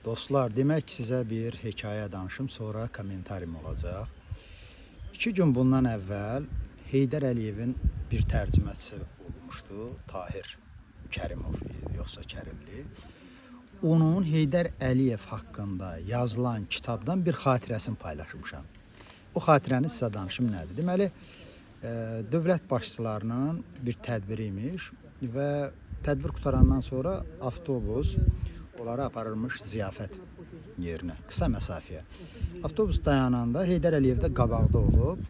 Dostlar, demək sizə bir hekayə danışım, sonra komentarim olacaq. 2 gün bundan əvvəl Heydər Əliyevin bir tərcüməçisi olmuşdu, Tahir Kərimov yoxsa Kərimli. Onun Heydər Əliyev haqqında yazılan kitabdan bir xatirəsini paylaşmışam. O xatirəni sizə danışım nədir? Deməli, dövlət başçılarının bir tədbiri imiş və tədbir qutarandan sonra avtobus onları aparırmış ziyafət yerinə, qısa məsafəyə. Avtobus dayananda Heydər Əliyev də qabaqda olub,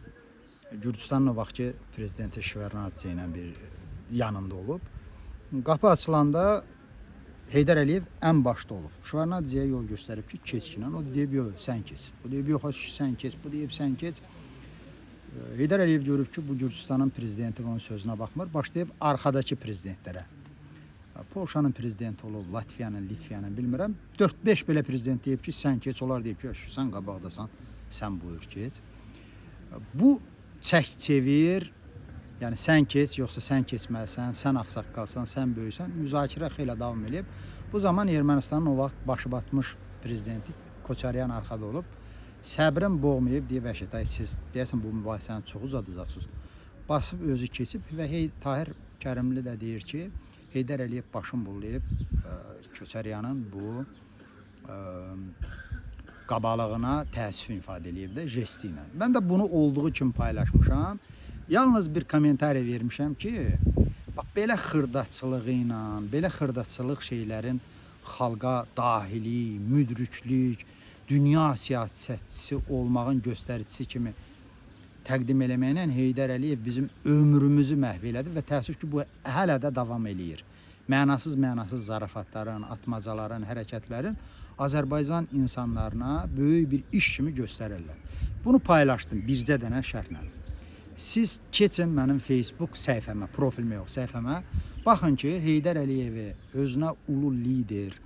Gürcüstanın o vaxtki prezidenti Şevardnadze ilə bir yanında olub. Qapı açılanda Heydər Əliyev ən başda olub. Şevardnadzeyə yol göstərib ki, keçkinən. O deyib, yox, sən keç. O deyib, yox, sən keç. Bu deyib, sən keç. Heydər Əliyev görüb ki, bu Gürcüstanın prezidenti onun sözünə baxmır. Başlayıb arxadakı prezidentlərə. Polşanın prezidenti olub, Latviyanın, Litviyanın, bilmirəm. 4-5 belə prezident deyib ki, sən keç. Onlar deyib ki, sən qabaqdasan, sən buyur keç. Bu çək-çevir, yəni sən keç, yoxsa sən keçməlisən, sən ağsaqqalsan, sən böyüksən, müzakirə xeyli davam edib. Bu zaman Ermənistanın o vaxt başı batmış prezidenti Koçaryan arxada olub. Səbrim boğmayıb, deyib, əşətay, siz deyəsən bu mübahisəni çox uzadacaqsınız. Basıb özü keçib və Tahir Kərimli də deyir ki, Heydər Əliyev başını bullayıb Koçaryanın bu qabalığına təəssüf ifadə edib də jesti ilə. Mən də bunu olduğu kimi paylaşmışam. Yalnız bir komentari vermişəm ki, bax belə xırdaçılığı ilə, belə xırdaçılıq şeylərin xalqa dahili, müdriklük, dünya siyasətçisi olmağın göstəricisi kimi təqdim eləməklə Heydər Əliyev bizim ömrümüzü məhv elədi və təəssüf ki, bu hələ də davam eləyir. Mənasız zarafatların, atmacaların, hərəkətlərin Azərbaycan insanlarına böyük bir iş kimi göstərirlər. Bunu paylaşdım bircə dənə şərhlə. Siz keçin mənim Facebook səhifəmə, profilimə yox, səhifəmə. Baxın ki, Heydər Əliyevi özünə ulu lider,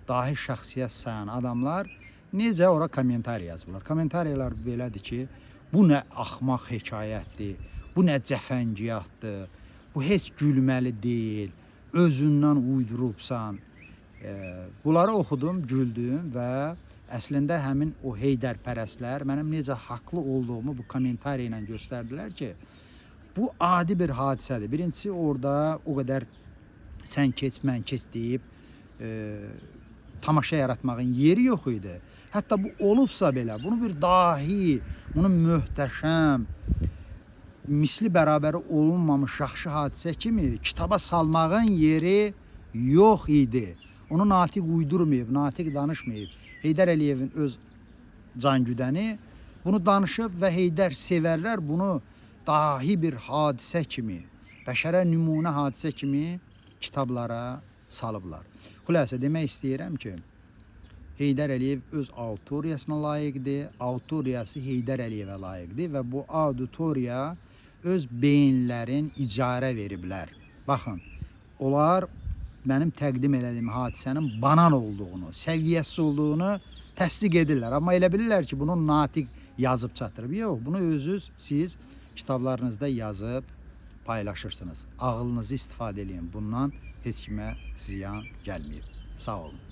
dahi şəxsiyyət sayan adamlar necə ora komentari yazırlar. Komentariyalar belədir ki, bu nə axmaq hekayətdir, bu nə cəfəngiyatdır, bu heç gülməli deyil, özündən uydurubsan. Bunları oxudum, güldüm və əslində həmin o Heydərpərəstlər mənim necə haqlı olduğumu bu komentari ilə göstərdilər ki, bu adi bir hadisədir. Birincisi, orada o qədər sən keç, mən keç deyib tamaşa yaratmağın yeri yox idi. Hətta bu olubsa belə, bunu bir dahi, bunu möhtəşəm, misli bərabəri olunmamış yaxşı hadisə kimi kitaba salmağın yeri yox idi. Onu Natiq uydurmayıb, Natiq danışmayıb. Heydər Əliyevin öz cangüdəni bunu danışıb və Heydər sevərlər bunu dahi bir hadisə kimi, bəşərə nümunə hadisə kimi kitablara salıblar. Xülasə demək istəyirəm ki, Heydər Əliyev öz auditoriyasına layiqdir, auditoriyası Heydər Əliyevə layiqdir və bu auditoriya öz beyinlərin icarə veriblər. Baxın, onlar mənim təqdim elədiyim hadisənin banan olduğunu, səviyyəsi olduğunu təsdiq edirlər. Amma elə bilirlər ki, bunu Natiq yazıb çatdırıb. Yox, bunu özünüz siz kitablarınızda yazıb paylaşırsınız. Ağlınızı istifadə edin. Bundan heç kimə ziyan gəlməyib. Sağ olun.